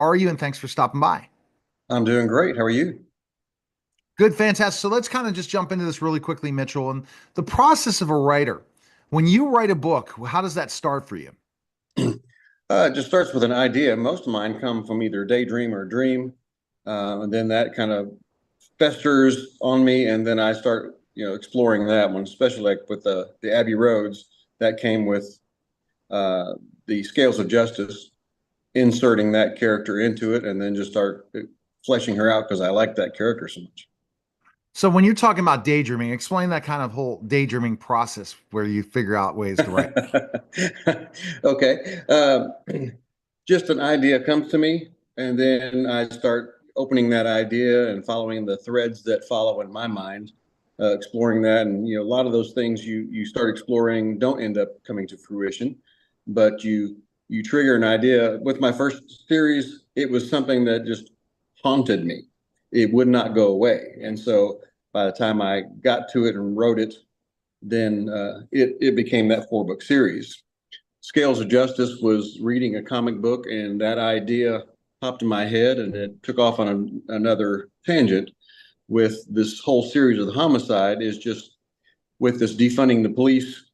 are you? And thanks for stopping by. I'm doing great. How are you? Good, fantastic. So let's kind of just jump into this really quickly, Mitchell. And the process of a writer, when you write a book, how does that start for you? It just starts with an idea. Most of mine come from either daydream or dream, and then that kind of festers on me, and then I start, exploring that one. Especially like with the Abbey Roads, that came with uh, the Scales of Justice, inserting that character into it, and then just start fleshing her out because I like that character so much. So when you're talking about daydreaming, explain that kind of whole daydreaming process where you figure out ways to write. Okay. Just an idea comes to me, and then I start opening that idea and following the threads that follow in my mind, exploring that. And a lot of those things you start exploring don't end up coming to fruition, but you trigger an idea. With my first series, it was something that just haunted me. It would not go away, and so by the time I got to it and wrote it, then it became that 4 book series. Scales of Justice was reading a comic book, and that idea popped in my head, and it took off on another tangent with this whole series of the homicide. Is just with this defunding the police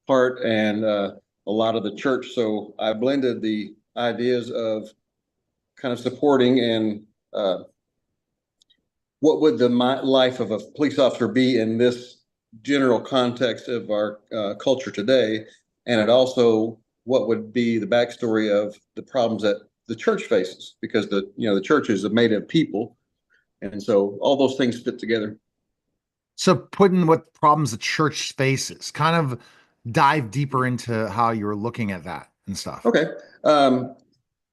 part and a lot of the church. So I blended the ideas of kind of supporting and what would the life of a police officer be in this general context of our culture today, and it also what would be the backstory of the problems that the church faces, because the church is made of people, and so all those things fit together. So putting what problems the church faces, kind of dive deeper into how you're looking at that and stuff. Okay.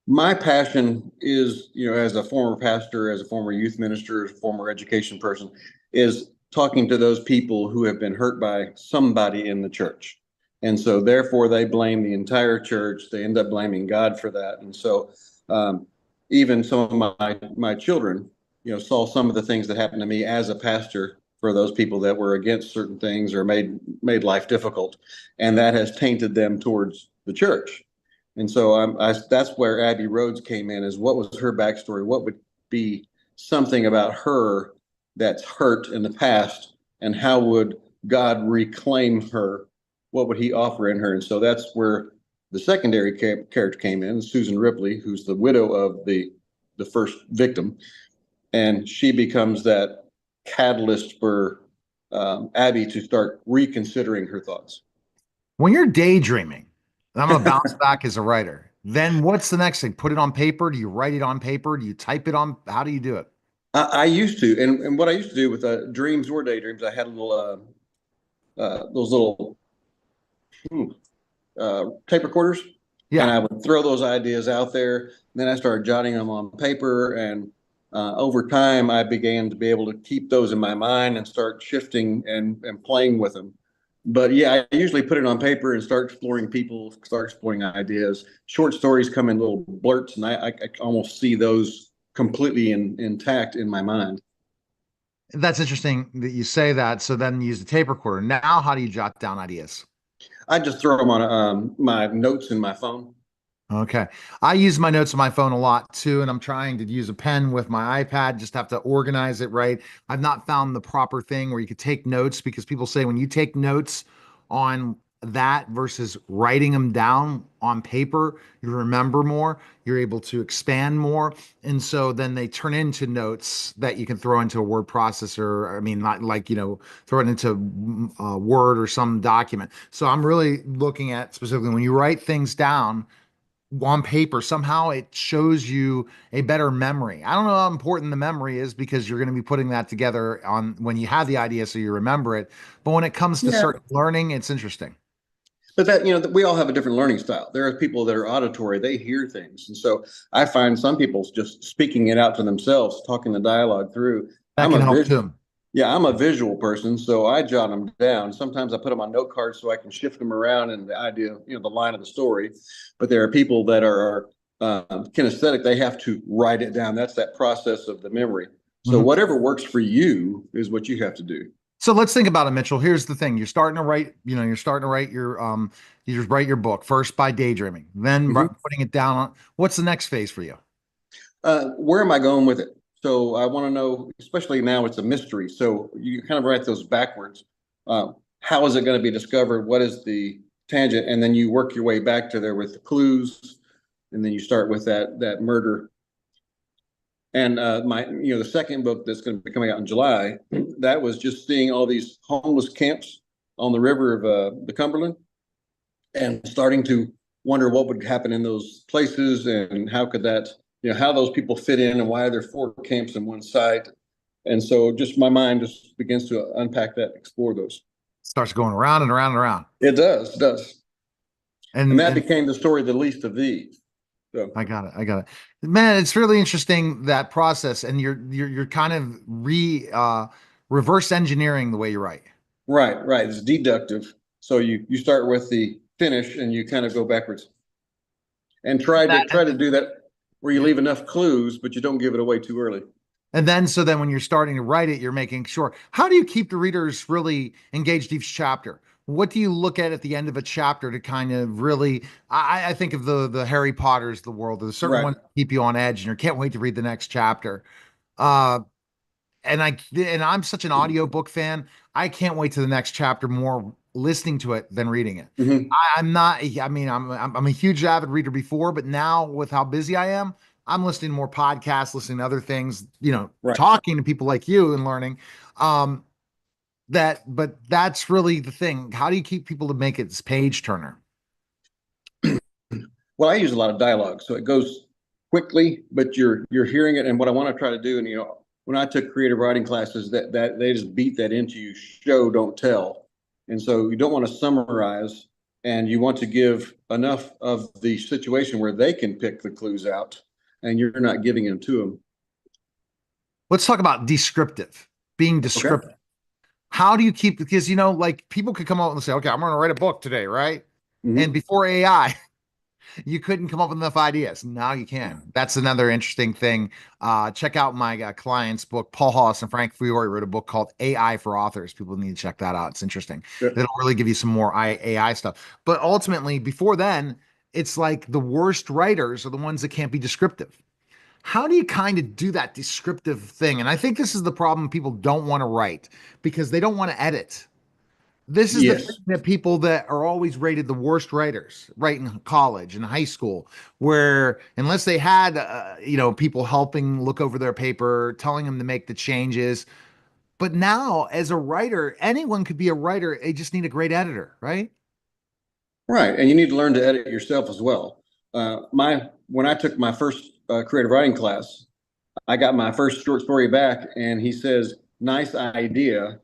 My passion is, as a former pastor, as a former youth minister, as a former education person, is talking to those people who have been hurt by somebody in the church. And so therefore they blame the entire church. They end up blaming God for that. And so um, even some of my children, saw some of the things that happened to me as a pastor for those people that were against certain things or made life difficult. And that has tainted them towards the church. And so that's where Abby Rhodes came in. Is what was her backstory? What would be something about her that's hurt in the past, and how would God reclaim her? What would He offer in her? And so that's where the secondary character came in, Susan Ripley, who's the widow of the first victim, and she becomes that catalyst for Abby to start reconsidering her thoughts. When you're daydreaming, and I'm gonna bounce back as a writer, then what's the next thing? Put it on paper? Do you write it on paper? Do you type it on? How do you do it? I used to, and what I used to do with dreams or daydreams, I had a little those little tape recorders, and Yeah. I would throw those ideas out there. And then I started jotting them on paper, and over time, I began to be able to keep those in my mind and start shifting and playing with them. But yeah, I usually put it on paper and start exploring people, start exploring ideas. Short stories come in little blurts, and I almost see those completely intact in my mind. That's interesting that you say that. So then you use the tape recorder. Now, how do you jot down ideas? I just throw them on my notes in my phone. Okay. I use my notes on my phone a lot too, and I'm trying to use a pen with my iPad, just have to organize it right. I've not found the proper thing where you could take notes because people say when you take notes on that versus writing them down on paper, you remember more, you're able to expand more. And so then they turn into notes that you can throw into a word processor. I mean, not like, throw it into Word or some document. So I'm really looking at specifically when you write things down on paper, somehow it shows you a better memory. I don't know how important the memory is because you're going to be putting that together on when you have the idea so you remember it. But when it comes to Yeah, certain learning, it's interesting. but that we all have a different learning style. There are people that are auditory; they hear things, and so I find some people just speaking it out to themselves, talking the dialogue through. That I'm can a help visual, too. yeah, I'm a visual person, so I jot them down. Sometimes I put them on note cards so I can shift them around and the idea, the line of the story. But there are people that are kinesthetic; they have to write it down. That's that process of the memory. So Mhm. whatever works for you is what you have to do. So let's think about it, Mitchell. Here's the thing. You're starting to write you just write your book first by daydreaming, then Mhm. putting it down on what's the next phase for you? Where am I going with it? So I want to know, especially now it's a mystery. So you kind of write those backwards. How is it going to be discovered? What is the tangent? And then you work your way back to there with the clues, and then you start with that murder. And the second book that's going to be coming out in July, that was just seeing all these homeless camps on the river of the Cumberland, and starting to wonder what would happen in those places and how could that, how those people fit in and why are there four camps in one site. And so just my mind just begins to unpack that, explore those. Starts going around and around and around. It does. And that And became the story, The Least of These. So I got it. I got it. Man, it's really interesting that process. And you're kind of reverse engineering the way you write. right. It's deductive. So you start with the finish and you kind of go backwards. And try to do that where you leave enough clues, but you don't give it away too early. And then, so then when you're starting to write it, you're making sure. How do you keep the readers really engaged each chapter? What do you look at the end of a chapter to kind of really? I think of the Harry Potters of the world. There's certain Right. ones that keep you on edge, and you can't wait to read the next chapter. Uh, and I'm such an audiobook fan. I can't wait to the next chapter more listening to it than reading it. Mm-hmm. I'm not, I mean, I'm a huge avid reader before, but now with how busy I am, I'm listening to more podcasts, listening to other things, Right. talking to people like you and learning. Um, but that's really the thing. How do you keep people to make it this page turner? Well, I use a lot of dialogue, so it goes quickly, but you're hearing it. And what I want to try to do, and when I took creative writing classes, that they just beat that into you, show, don't tell. And so you don't want to summarize, and you want to give enough of the situation where they can pick the clues out, and you're not giving them to them. Let's talk about descriptive, being Okay. descriptive. How do you keep, because, like people could come out and say, okay, I'm going to write a book today, right? And Mm-hmm. before AI, you couldn't come up with enough ideas. Now you can. That's another interesting thing. Check out my client's book. Paul Hollis and Frank Fiore wrote a book called AI for Authors. People need to check that out. It's interesting. Yeah. It'll really give you some more AI stuff. But ultimately, before then, it's like the worst writers are the ones that can't be descriptive. How do you kind of do that descriptive thing? And I think this is the problem. People don't want to write because they don't want to edit. This is the thing Yes. that people that are always rated the worst writers, right, in college and high school, where unless they had, people helping look over their paper, telling them to make the changes. But now, as a writer, anyone could be a writer. They just need a great editor, right? Right. And you need to learn to edit yourself as well. My When I took my first creative writing class, I got my first short story back, and he says, "Nice idea,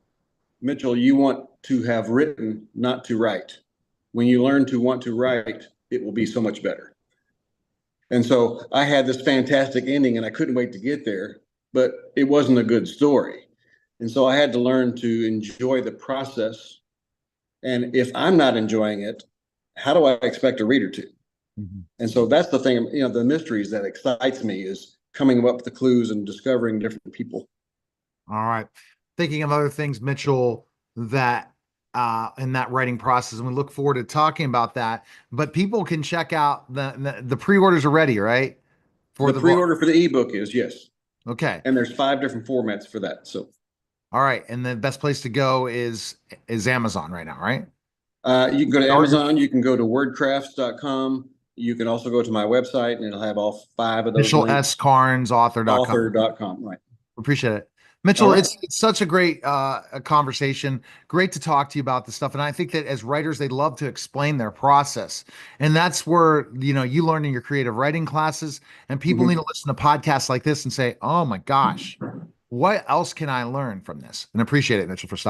Mitchell. You want to have written, not to write. When you learn to want to write, it will be so much better." And so I had this fantastic ending, and I couldn't wait to get there, but it wasn't a good story. And so I had to learn to enjoy the process. And if I'm not enjoying it, how do I expect a reader to? Mhm. And so that's the thing, the mysteries that excites me is coming up with the clues and discovering different people. All right. Thinking of other things, Mitchell, that in that writing process, and we look forward to talking about that. But people can check out the pre-orders are ready, right? For The the book. pre-order for the ebook is yes. Okay. And there's 5 different formats for that. So All right. And the best place to go is Amazon right now, right? you can go to Or your Amazon, you can go to wordcrafts.com. You can also go to my website and it'll have all 5 of those Mitchell S. links. Carnes, author.com. Author.com. Right. Appreciate it. All Mitchell, right. it's such a great a conversation. Great to talk to you about this stuff. And I think that as writers, they love to explain their process. And that's where, you learn in your creative writing classes. And people need to Mhm. listen to podcasts like this and say, oh my gosh, what else can I learn from this? And appreciate it, Mitchell, for stopping.